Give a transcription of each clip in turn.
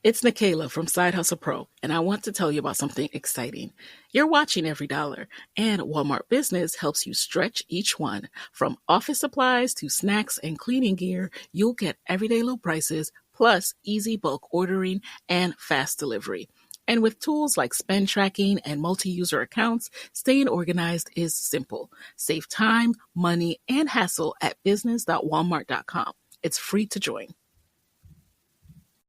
It's Nikayla from Side Hustle Pro, and I want to tell you about something exciting. You're watching every dollar, and Walmart Business helps you stretch each one. From office supplies to snacks and cleaning gear, you'll get everyday low prices, plus easy bulk ordering and fast delivery. And with tools like spend tracking and multi-user accounts, staying organized is simple. Save time, money, and hassle at business.walmart.com. It's free to join.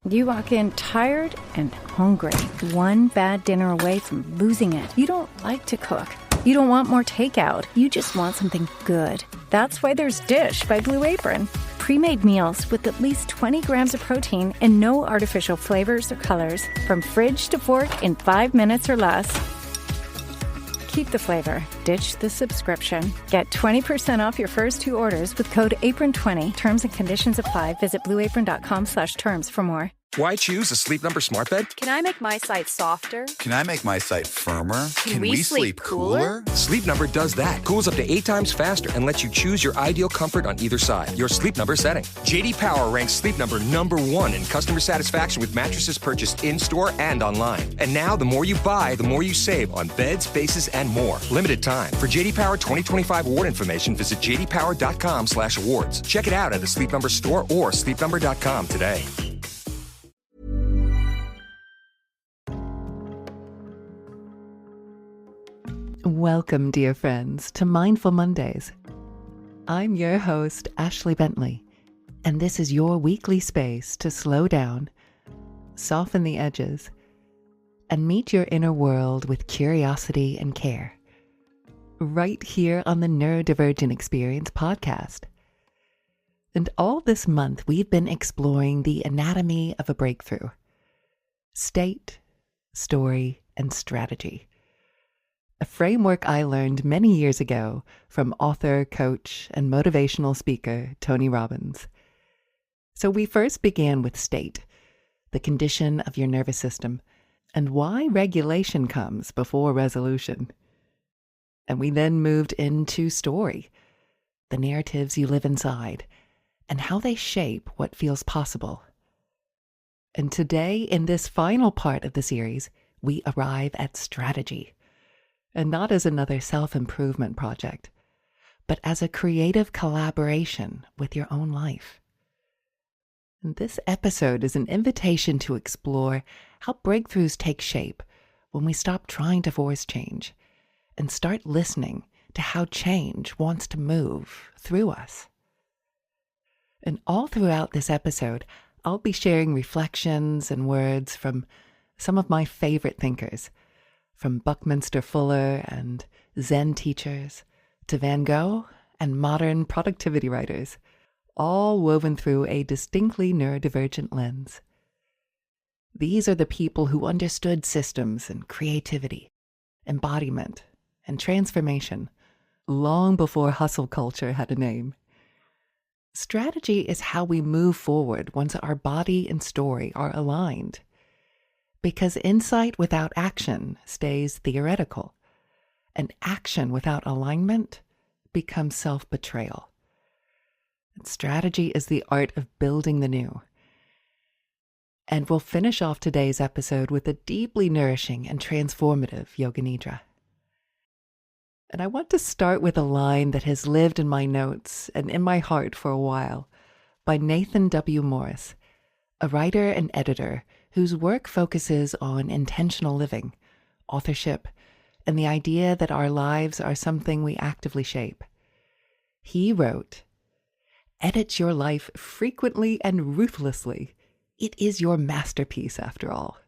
You walk in tired and hungry, one bad dinner away from losing it. You don't like to cook. You don't want more takeout. You just want something good. That's why there's Dish by Blue Apron. Pre-made meals with at least 20 grams of protein and no artificial flavors or colors. From fridge to fork in 5 minutes or less. Keep the flavor. Ditch the subscription. Get 20% off your first 2 orders with code APRON20. Terms and conditions apply. Visit blueapron.com/terms for more. Why choose a Sleep Number smart bed? Can I make my site softer? Can I make my site firmer? Can we sleep cooler? Sleep Number does that. Cools up to 8 times faster and lets you choose your ideal comfort on either side. Your Sleep Number setting. JD Power ranks Sleep Number #1 in customer satisfaction with mattresses purchased in-store and online. And now, the more you buy, the more you save on beds, bases, and more. Limited time. For JD Power 2025 award information, visit jdpower.com/awards. Check it out at a Sleep Number store or sleepnumber.com today. Welcome, dear friends, to Mindful Mondays. I'm your host, Ashley Bentley, and this is your weekly space to slow down, soften the edges, and meet your inner world with curiosity and care. Right here on the Neurodivergent Experience podcast. And all this month, we've been exploring the anatomy of a breakthrough. State, story, and strategy. A framework I learned many years ago from author, coach, and motivational speaker Tony Robbins. So we first began with state, the condition of your nervous system, and why regulation comes before resolution. And we then moved into story, the narratives you live inside, and how they shape what feels possible. And today, in this final part of the series, we arrive at strategy. And not as another self-improvement project, but as a creative collaboration with your own life. And this episode is an invitation to explore how breakthroughs take shape when we stop trying to force change and start listening to how change wants to move through us. And all throughout this episode, I'll be sharing reflections and words from some of my favorite thinkers, from Buckminster Fuller and Zen teachers to Van Gogh and modern productivity writers, all woven through a distinctly neurodivergent lens. These are the people who understood systems and creativity, embodiment, and transformation long before hustle culture had a name. Strategy is how we move forward once our body and story are aligned. Because insight without action stays theoretical, and action without alignment becomes self-betrayal. And strategy is the art of building the new. And we'll finish off today's episode with a deeply nourishing and transformative Yoga Nidra. And I want to start with a line that has lived in my notes and in my heart for a while, by Nathan W. Morris, a writer and editor whose work focuses on intentional living, authorship, and the idea that our lives are something we actively shape. He wrote, "Edit your life frequently and ruthlessly. It is your masterpiece, after all."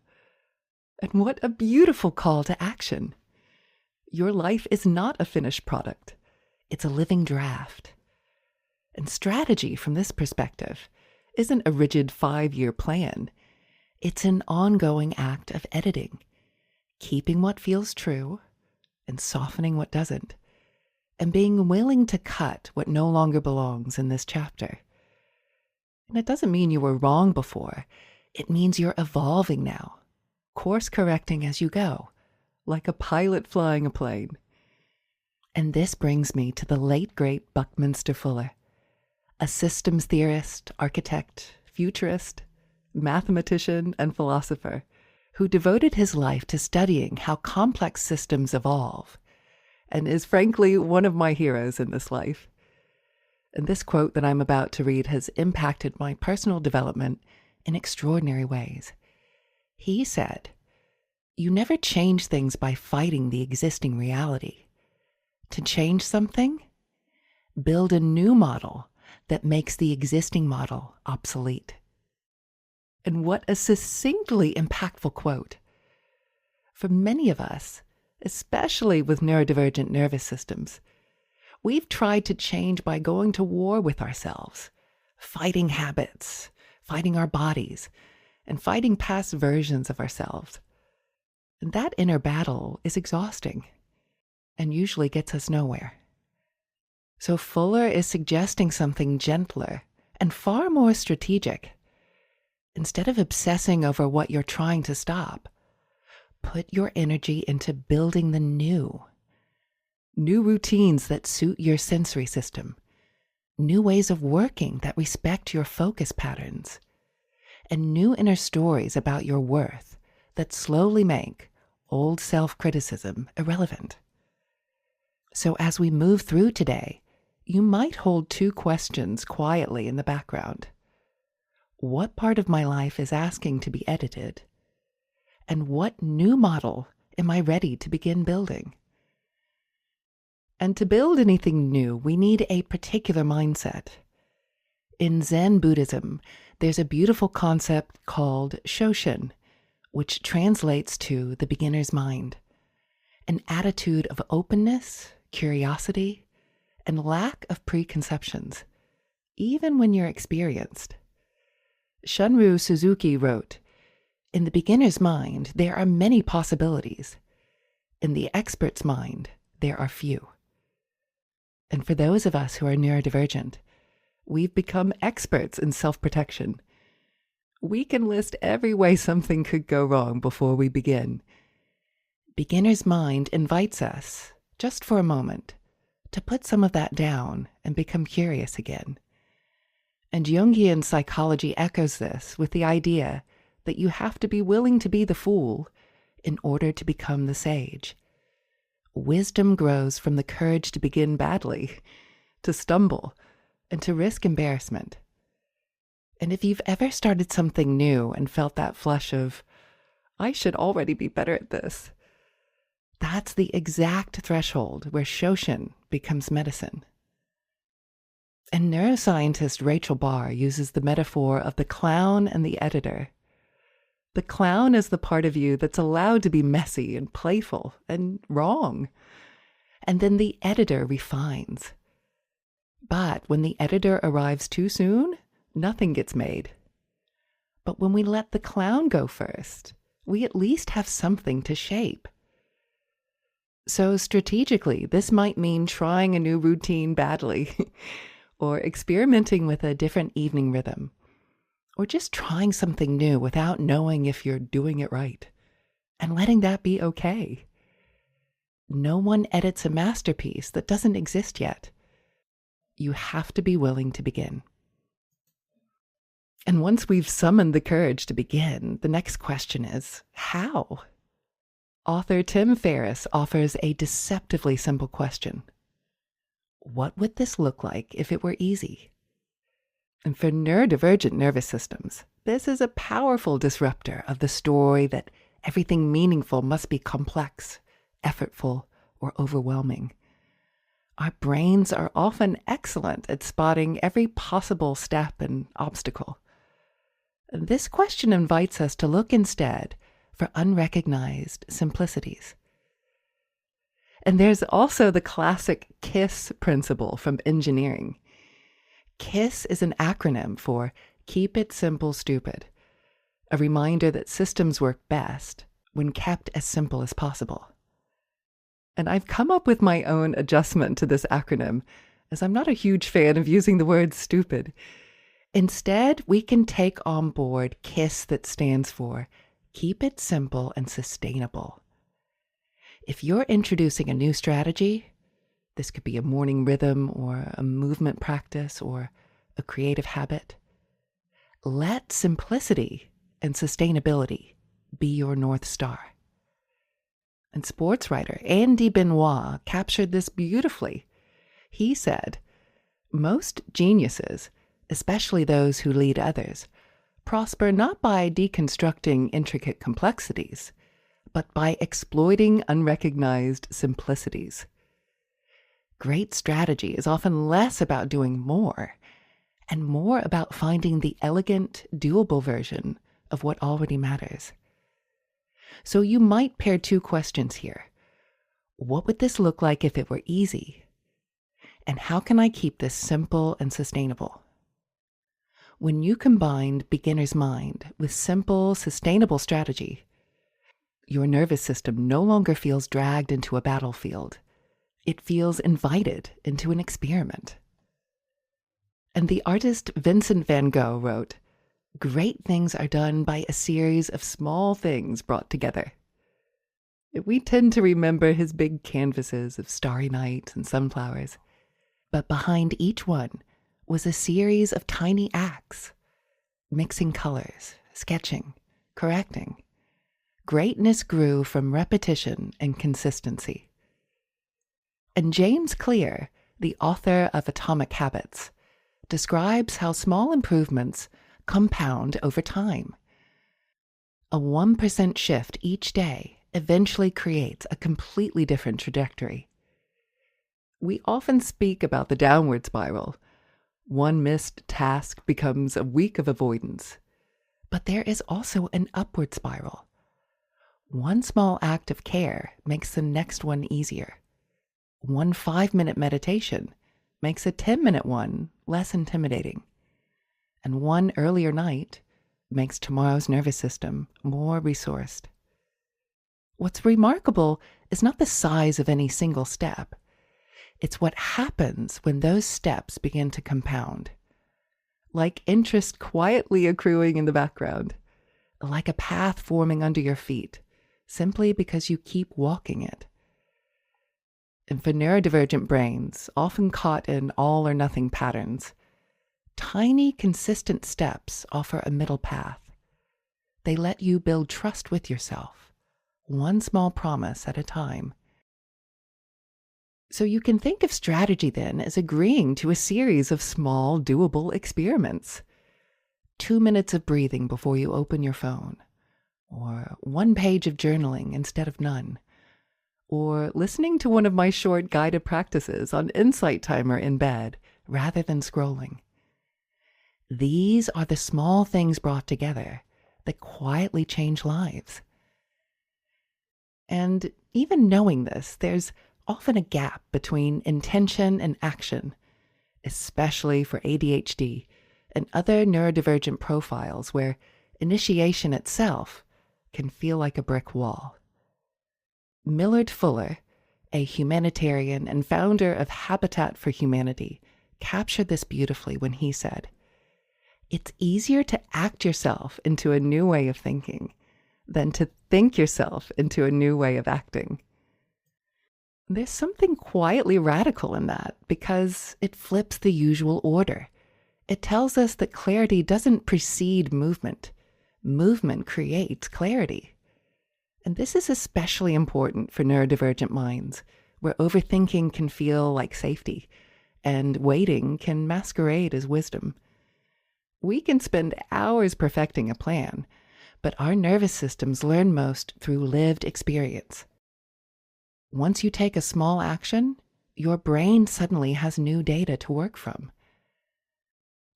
And what a beautiful call to action. Your life is not a finished product. It's a living draft. And strategy, from this perspective, isn't a rigid 5-year plan. It's an ongoing act of editing, keeping what feels true and softening what doesn't, and being willing to cut what no longer belongs in this chapter. And it doesn't mean you were wrong before. It means you're evolving now, course correcting as you go, like a pilot flying a plane. And this brings me to the late, great Buckminster Fuller, a systems theorist, architect, futurist, mathematician and philosopher, who devoted his life to studying how complex systems evolve, and is frankly one of my heroes in this life. And this quote that I'm about to read has impacted my personal development in extraordinary ways. He said, "You never change things by fighting the existing reality. To change something, build a new model that makes the existing model obsolete." And what a succinctly impactful quote. For many of us, especially with neurodivergent nervous systems, we've tried to change by going to war with ourselves, fighting habits, fighting our bodies, and fighting past versions of ourselves. And that inner battle is exhausting and usually gets us nowhere. So Fuller is suggesting something gentler and far more strategic. Instead of obsessing over what you're trying to stop, put your energy into building the new routines that suit your sensory system, new ways of working that respect your focus patterns, and new inner stories about your worth that slowly make old self-criticism irrelevant. So as we move through today, you might hold two questions quietly in the background. What part of my life is asking to be edited? And what new model am I ready to begin building? And to build anything new, we need a particular mindset. In Zen Buddhism, there's a beautiful concept called Shoshin, which translates to the beginner's mind, an attitude of openness, curiosity, and lack of preconceptions, even when you're experienced. Shunryū Suzuki wrote, "In the beginner's mind, there are many possibilities. In the expert's mind, there are few." And for those of us who are neurodivergent, we've become experts in self-protection. We can list every way something could go wrong before we begin. Beginner's mind invites us, just for a moment, to put some of that down and become curious again. And Jungian psychology echoes this with the idea that you have to be willing to be the fool in order to become the sage. Wisdom grows from the courage to begin badly, to stumble, and to risk embarrassment. And if you've ever started something new and felt that flush of, "I should already be better at this," that's the exact threshold where Shoshin becomes medicine. And neuroscientist Rachel Barr uses the metaphor of the clown and the editor. The clown is the part of you that's allowed to be messy and playful and wrong. And then the editor refines. But when the editor arrives too soon, nothing gets made. But when we let the clown go first, we at least have something to shape. So strategically, this might mean trying a new routine badly, or experimenting with a different evening rhythm, or just trying something new without knowing if you're doing it right, and letting that be okay. No one edits a masterpiece that doesn't exist yet. You have to be willing to begin. And once we've summoned the courage to begin, the next question is, how? Author Tim Ferriss offers a deceptively simple question. What would this look like if it were easy? And for neurodivergent nervous systems, this is a powerful disruptor of the story that everything meaningful must be complex, effortful, or overwhelming. Our brains are often excellent at spotting every possible step and obstacle. This question invites us to look instead for unrecognized simplicities. And there's also the classic KISS principle from engineering. KISS is an acronym for Keep It Simple, Stupid, a reminder that systems work best when kept as simple as possible. And I've come up with my own adjustment to this acronym, as I'm not a huge fan of using the word stupid. Instead, we can take on board KISS, that stands for Keep It Simple and Sustainable. If you're introducing a new strategy, this could be a morning rhythm or a movement practice or a creative habit, Let simplicity and sustainability be your North Star. And sports writer Andy Benoit captured this beautifully. He said, "Most geniuses, especially those who lead others, prosper not by deconstructing intricate complexities, but by exploiting unrecognized simplicities." Great strategy is often less about doing more and more about finding the elegant, doable version of what already matters. So you might pair two questions here. What would this look like if it were easy? And how can I keep this simple and sustainable? When you combine beginner's mind with simple, sustainable strategy, your nervous system no longer feels dragged into a battlefield. It feels invited into an experiment. And the artist Vincent van Gogh wrote, "Great things are done by a series of small things brought together." We tend to remember his big canvases of starry nights and sunflowers, but behind each one was a series of tiny acts, mixing colors, sketching, correcting. Greatness grew from repetition and consistency. And James Clear, the author of Atomic Habits, describes how small improvements compound over time. A 1% shift each day eventually creates a completely different trajectory. We often speak about the downward spiral. One missed task becomes a week of avoidance. But there is also an upward spiral. One small act of care makes the next one easier. One 5-minute meditation makes a 10-minute one less intimidating. And one earlier night makes tomorrow's nervous system more resourced. What's remarkable is not the size of any single step. It's what happens when those steps begin to compound. Like interest quietly accruing in the background, like a path forming under your feet, simply because you keep walking it. And for neurodivergent brains, often caught in all or nothing patterns, tiny, consistent steps offer a middle path. They let you build trust with yourself, one small promise at a time. So you can think of strategy then as agreeing to a series of small, doable experiments. 2 minutes of breathing before you open your phone, or 1 page of journaling instead of none, or listening to one of my short guided practices on Insight Timer in bed rather than scrolling. These are the small things brought together that quietly change lives. And even knowing this, there's often a gap between intention and action, especially for ADHD and other neurodivergent profiles where initiation itself can feel like a brick wall. Millard Fuller, a humanitarian and founder of Habitat for Humanity, captured this beautifully when he said, "It's easier to act yourself into a new way of thinking than to think yourself into a new way of acting." There's something quietly radical in that because it flips the usual order. It tells us that clarity doesn't precede movement. Movement creates clarity. And this is especially important for neurodivergent minds, where overthinking can feel like safety, and waiting can masquerade as wisdom. We can spend hours perfecting a plan, but our nervous systems learn most through lived experience. Once you take a small action, your brain suddenly has new data to work from.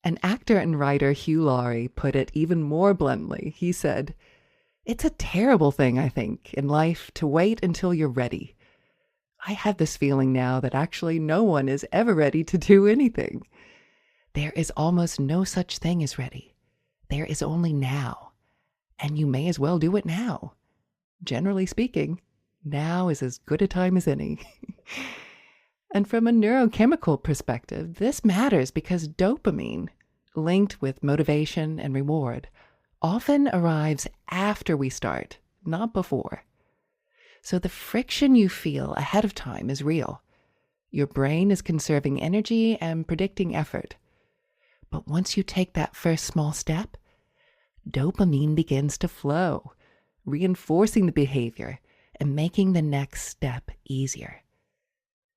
An actor and writer, Hugh Laurie, put it even more bluntly. He said, "It's a terrible thing, I think, in life to wait until you're ready. I have this feeling now that actually no one is ever ready to do anything. There is almost no such thing as ready. There is only now, and you may as well do it now. Generally speaking, now is as good a time as any." And from a neurochemical perspective, this matters because dopamine, linked with motivation and reward, often arrives after we start, not before. So the friction you feel ahead of time is real. Your brain is conserving energy and predicting effort. But once you take that first small step, dopamine begins to flow, reinforcing the behavior and making the next step easier.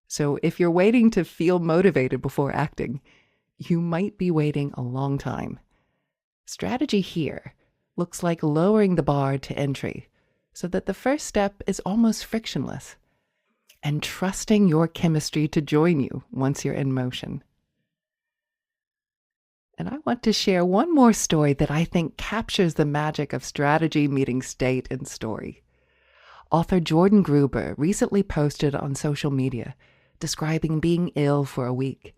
So if you're waiting to feel motivated before acting, you might be waiting a long time. Strategy here looks like lowering the bar to entry so that the first step is almost frictionless, and trusting your chemistry to join you once you're in motion. And I want to share one more story that I think captures the magic of strategy meeting state and story. Author Jordan Gruber recently posted on social media describing being ill for a week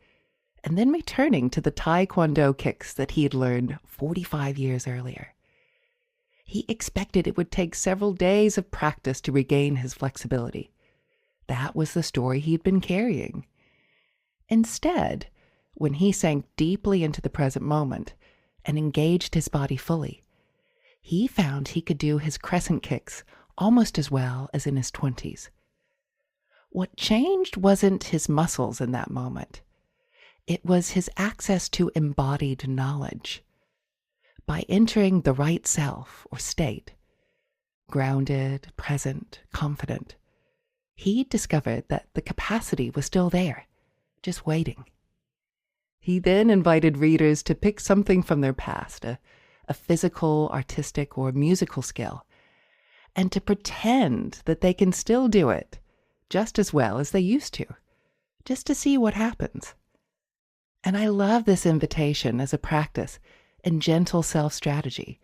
and then returning to the Taekwondo kicks that he had learned 45 years earlier. He expected it would take several days of practice to regain his flexibility. That was the story he'd been carrying. Instead, when he sank deeply into the present moment and engaged his body fully, he found he could do his crescent kicks almost as well as in his 20s. What changed wasn't his muscles in that moment. It was his access to embodied knowledge. By entering the right self or state, grounded, present, confident, he discovered that the capacity was still there, just waiting. He then invited readers to pick something from their past, a physical, artistic, or musical skill, and to pretend that they can still do it just as well as they used to, just to see what happens. And I love this invitation as a practice in gentle self-strategy.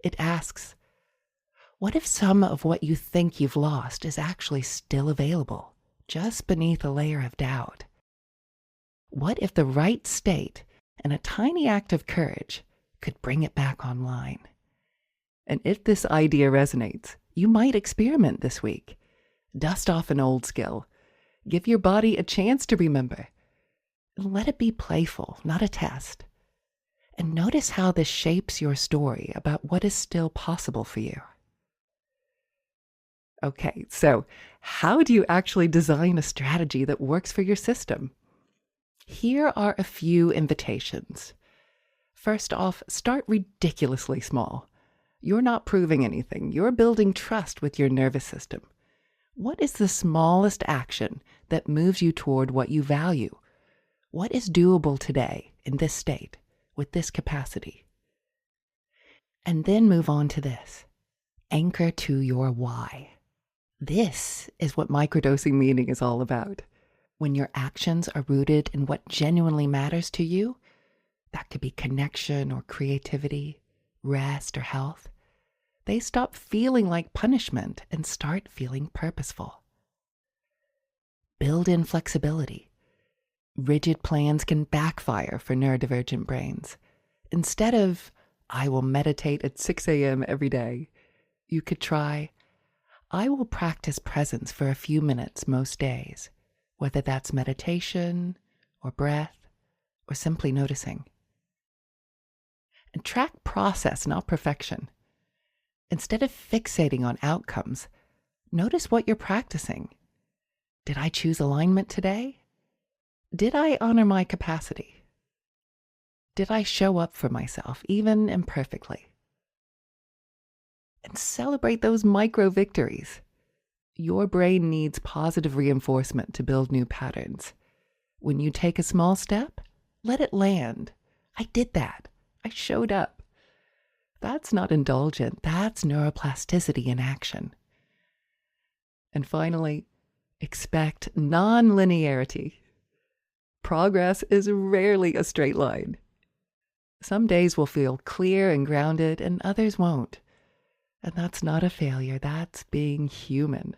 It asks, what if some of what you think you've lost is actually still available, just beneath a layer of doubt? What if the right state and a tiny act of courage could bring it back online? And if this idea resonates, you might experiment this week. Dust off an old skill. Give your body a chance to remember. Let it be playful, not a test. And notice how this shapes your story about what is still possible for you. Okay, so how do you actually design a strategy that works for your system? Here are a few invitations. First off, start ridiculously small. You're not proving anything. You're building trust with your nervous system. What is the smallest action that moves you toward what you value? What is doable today in this state, with this capacity? And then move on to this. Anchor to your why. This is what microdosing meaning is all about. When your actions are rooted in what genuinely matters to you, that could be connection or creativity, rest or health, they stop feeling like punishment and start feeling purposeful. Build in flexibility. Rigid plans can backfire for neurodivergent brains. Instead of, I will meditate at 6 a.m. every day, you could try, I will practice presence for a few minutes most days, whether that's meditation or breath or simply noticing. And track process, not perfection. Instead of fixating on outcomes, notice what you're practicing. Did I choose alignment today? Did I honor my capacity? Did I show up for myself, even imperfectly? And celebrate those micro victories. Your brain needs positive reinforcement to build new patterns. When you take a small step, let it land. I did that. I showed up. That's not indulgent. That's neuroplasticity in action. And finally, expect non-linearity. Progress is rarely a straight line. Some days will feel clear and grounded, and others won't. And that's not a failure. That's being human.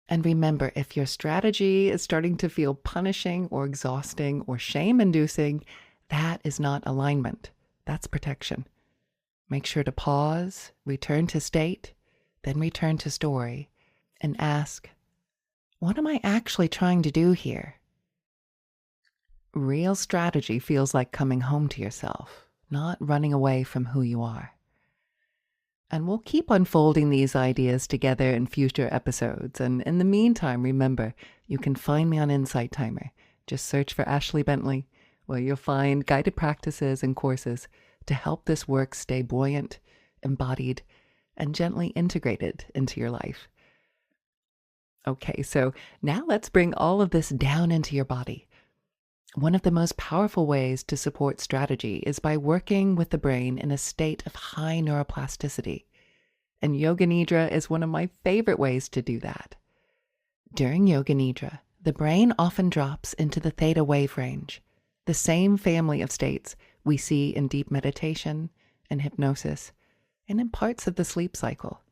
And remember, if your strategy is starting to feel punishing or exhausting or shame-inducing, that is not alignment. That's protection. Make sure to pause, return to state, then return to story, and ask, what am I actually trying to do here? Real strategy feels like coming home to yourself, not running away from who you are. And we'll keep unfolding these ideas together in future episodes. And in the meantime, remember, you can find me on Insight Timer. Just search for Ashley Bentley, where you'll find guided practices and courses to help this work stay buoyant, embodied, and gently integrated into your life. Okay, so now let's bring all of this down into your body. One of the most powerful ways to support strategy is by working with the brain in a state of high neuroplasticity. And Yoga Nidra is one of my favorite ways to do that. During Yoga Nidra, the brain often drops into the theta wave range, the same family of states we see in deep meditation and hypnosis, and in parts of the sleep cycle.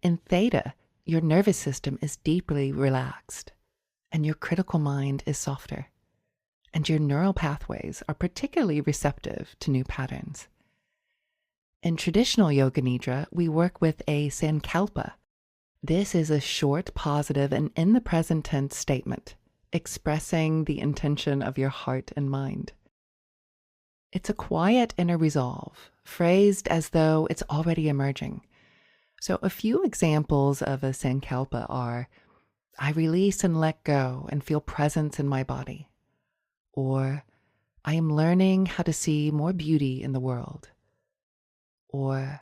In theta, your nervous system is deeply relaxed, and your critical mind is softer, and your neural pathways are particularly receptive to new patterns. In traditional Yoga Nidra, we work with a sankalpa. This is a short, positive, and in the present tense statement, expressing the intention of your heart and mind. It's a quiet inner resolve, phrased as though it's already emerging. So a few examples of a sankalpa are, I release and let go and feel presence in my body. Or, I am learning how to see more beauty in the world. Or,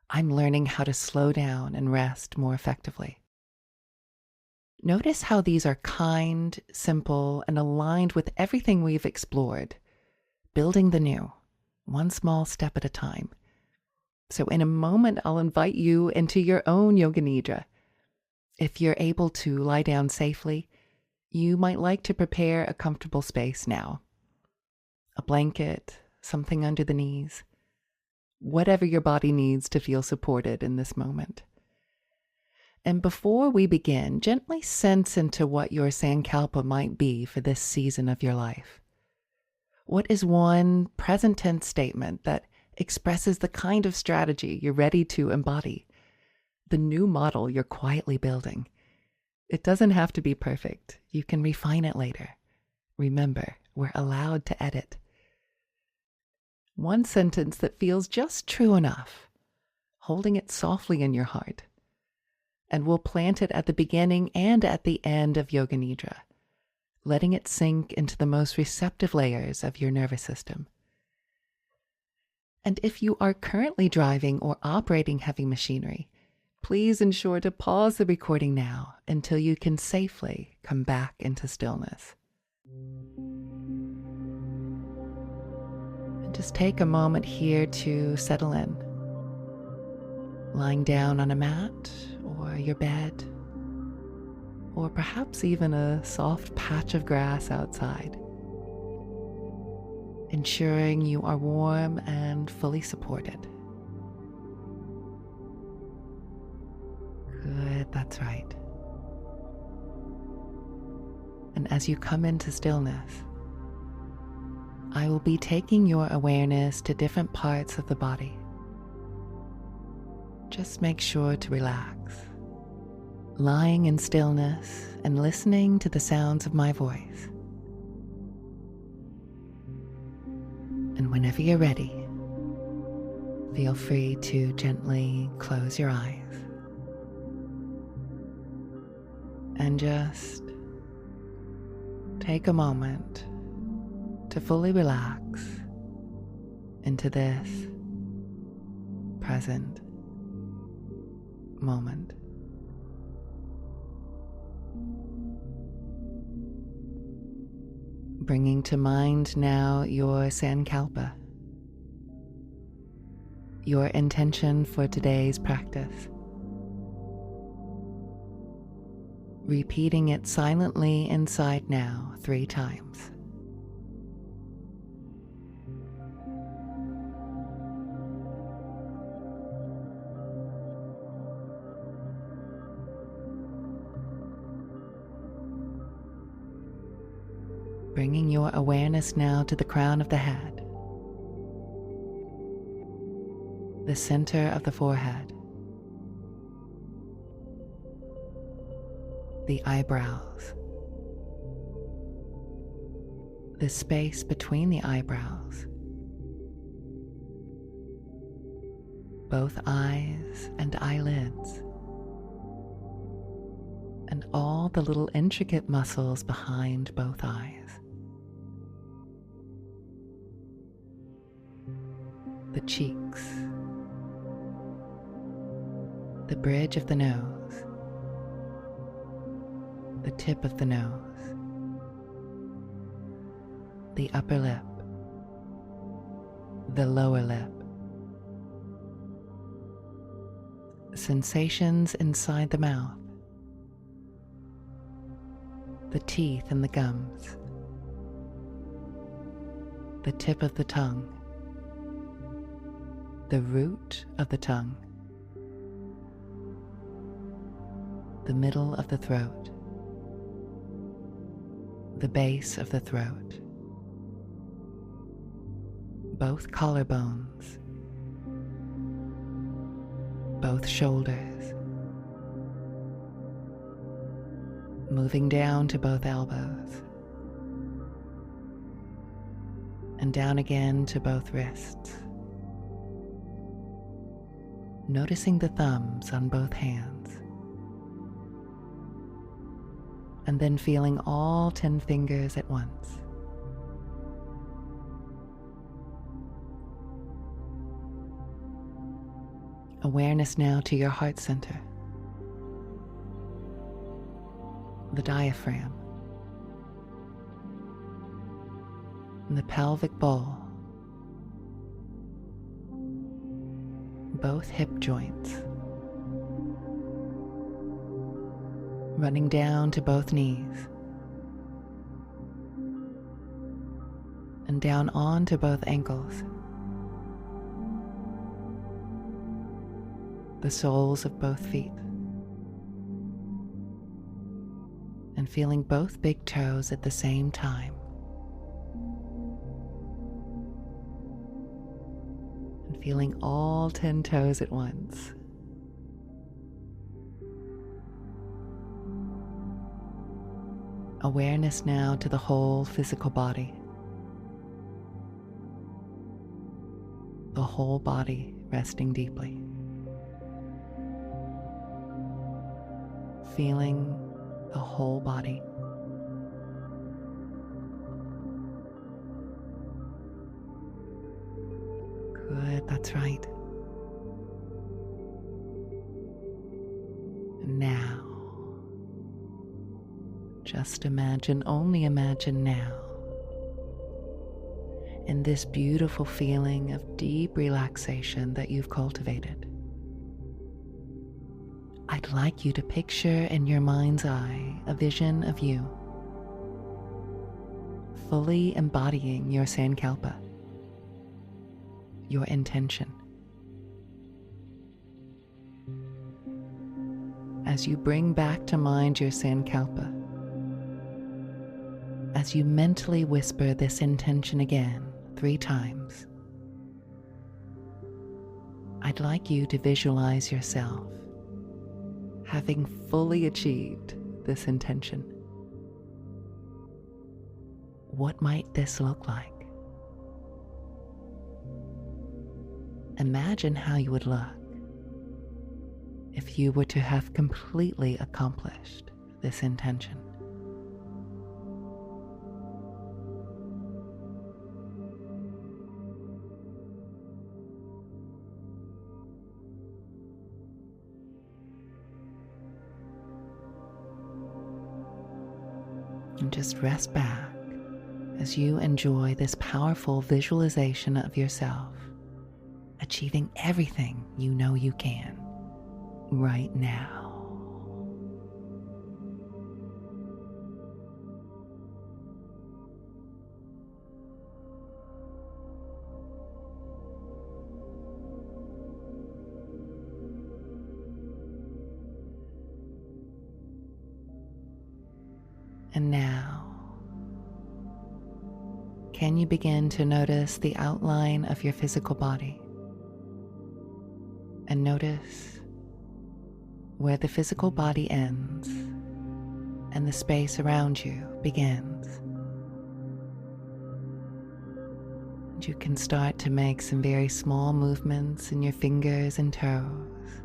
I'm learning how to slow down and rest more effectively. Notice how these are kind, simple, and aligned with everything we've explored, building the new, one small step at a time. So in a moment, I'll invite you into your own Yoga Nidra. If you're able to lie down safely, you might like to prepare a comfortable space now. A blanket, something under the knees, whatever your body needs to feel supported in this moment. And before we begin, gently sense into what your sankalpa might be for this season of your life. What is one present tense statement that expresses the kind of strategy you're ready to embody, the new model you're quietly building? It doesn't have to be perfect. You can refine it later. Remember, we're allowed to edit. One sentence that feels just true enough, holding it softly in your heart. And we'll plant it at the beginning and at the end of Yoga Nidra, letting it sink into the most receptive layers of your nervous system. And if you are currently driving or operating heavy machinery, please ensure to pause the recording now until you can safely come back into stillness. And just take a moment here to settle in, lying down on a mat or your bed, or perhaps even a soft patch of grass outside, ensuring you are warm and fully supported. Good, that's right. And as you come into stillness, I will be taking your awareness to different parts of the body. Just make sure to relax, lying in stillness and listening to the sounds of my voice. And whenever you're ready, feel free to gently close your eyes and just take a moment to fully relax into this present moment. Bringing to mind now your sankalpa, your intention for today's practice. Repeating it silently inside now 3 times. Bringing your awareness now to the crown of the head, the center of the forehead, the eyebrows, the space between the eyebrows, both eyes and eyelids, and all the little intricate muscles behind both eyes. the cheeks, the bridge of the nose, the tip of the nose, the upper lip, the lower lip, sensations inside the mouth, the teeth and the gums, the tip of the tongue, the root of the tongue, the middle of the throat, the base of the throat, both collarbones, both shoulders, moving down to both elbows, and down again to both wrists. Noticing the thumbs on both hands, and then feeling all 10 fingers at once. Awareness now to your heart center, the diaphragm, and the pelvic bowl, both hip joints, running down to both knees, and down onto both ankles, the soles of both feet, and feeling both big toes at the same time, and feeling all 10 toes at once. Awareness now to the whole physical body, the whole body resting deeply, feeling the whole body. Good, that's right. Now, just imagine, only imagine now, in this beautiful feeling of deep relaxation that you've cultivated. I'd like you to picture in your mind's eye a vision of you, fully embodying your sankalpa, your intention. As you bring back to mind your sankalpa, as you mentally whisper this intention again 3 times, I'd like you to visualize yourself having fully achieved this intention. What might this look like? Imagine how you would look if you were to have completely accomplished this intention. And just rest back as you enjoy this powerful visualization of yourself achieving everything you know you can right now. And now, can you begin to notice the outline of your physical body? And notice where the physical body ends and the space around you begins. And you can start to make some very small movements in your fingers and toes,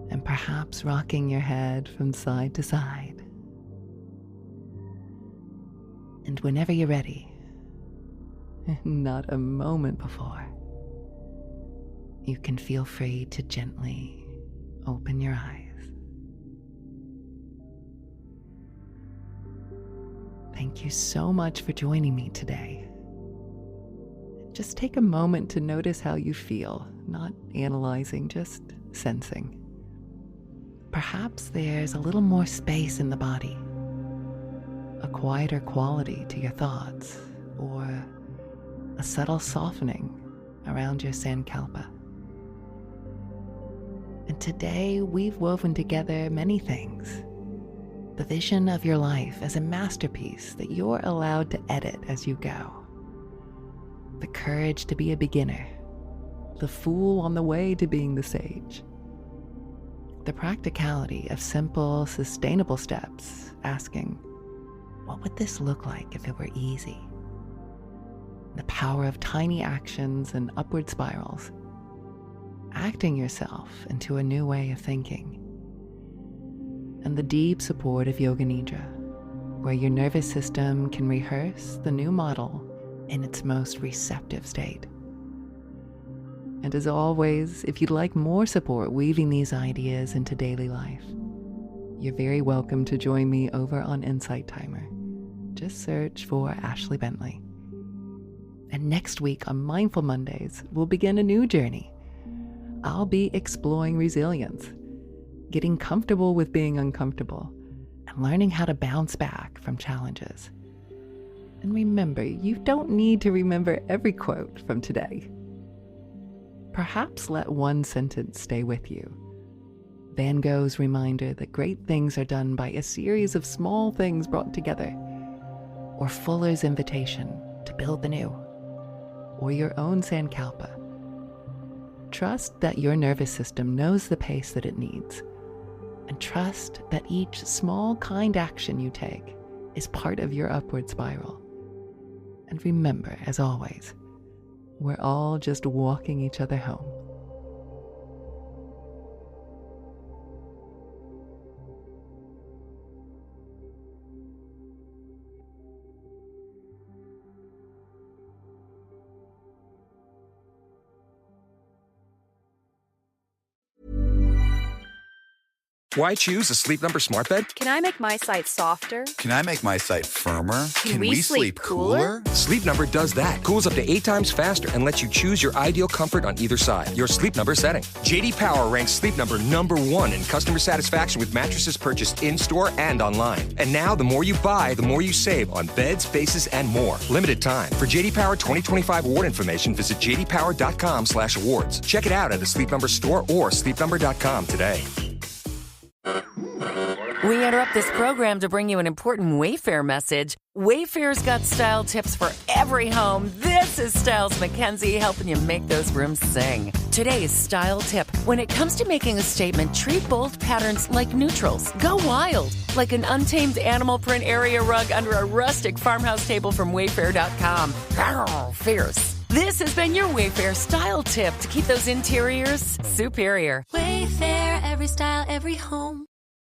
and perhaps rocking your head from side to side. And whenever you're ready, not a moment before. You can feel free to gently open your eyes. Thank you so much for joining me today. Just take a moment to notice how you feel, not analyzing, just sensing. Perhaps there's a little more space in the body, a quieter quality to your thoughts, or a subtle softening around your sankalpa. And today we've woven together many things. The vision of your life as a masterpiece that you're allowed to edit as you go. The courage to be a beginner, the fool on the way to being the sage. The practicality of simple, sustainable steps, asking, what would this look like if it were easy? The power of tiny actions and upward spirals, acting yourself into a new way of thinking. And the deep support of Yoga Nidra, where your nervous system can rehearse the new model in its most receptive state. And as always, if you'd like more support weaving these ideas into daily life, you're very welcome to join me over on Insight Timer. Just search for Ashley Bentley. And next week on Mindful Mondays, we'll begin a new journey. I'll be exploring resilience, getting comfortable with being uncomfortable, and learning how to bounce back from challenges. And remember, you don't need to remember every quote from today. Perhaps let one sentence stay with you. Van Gogh's reminder that great things are done by a series of small things brought together, or Fuller's invitation to build the new, or your own sankalpa. Trust that your nervous system knows the pace that it needs, and trust that each small, kind action you take is part of your upward spiral. And remember, as always, we're all just walking each other home. Why choose a Sleep Number smart bed? Can I make my site softer? Can I make my site firmer? Can we sleep cooler? Sleep Number does that. Cools up to 8 times faster and lets you choose your ideal comfort on either side. Your Sleep Number setting. JD Power ranks Sleep Number #1 in customer satisfaction with mattresses purchased in-store and online. And now, the more you buy, the more you save on beds, bases, and more. Limited time. For JD Power 2025 award information, visit jdpower.com/awards. Check it out at a Sleep Number store or sleepnumber.com today. We interrupt this program to bring you an important Wayfair message. Wayfair's got style tips for every home. This is Styles McKenzie helping you make those rooms sing. Today's style tip. When it comes to making a statement, treat bold patterns like neutrals. Go wild, like an untamed animal print area rug under a rustic farmhouse table from Wayfair.com. Fierce. This has been your Wayfair style tip to keep those interiors superior. Wayfair, every style, every home.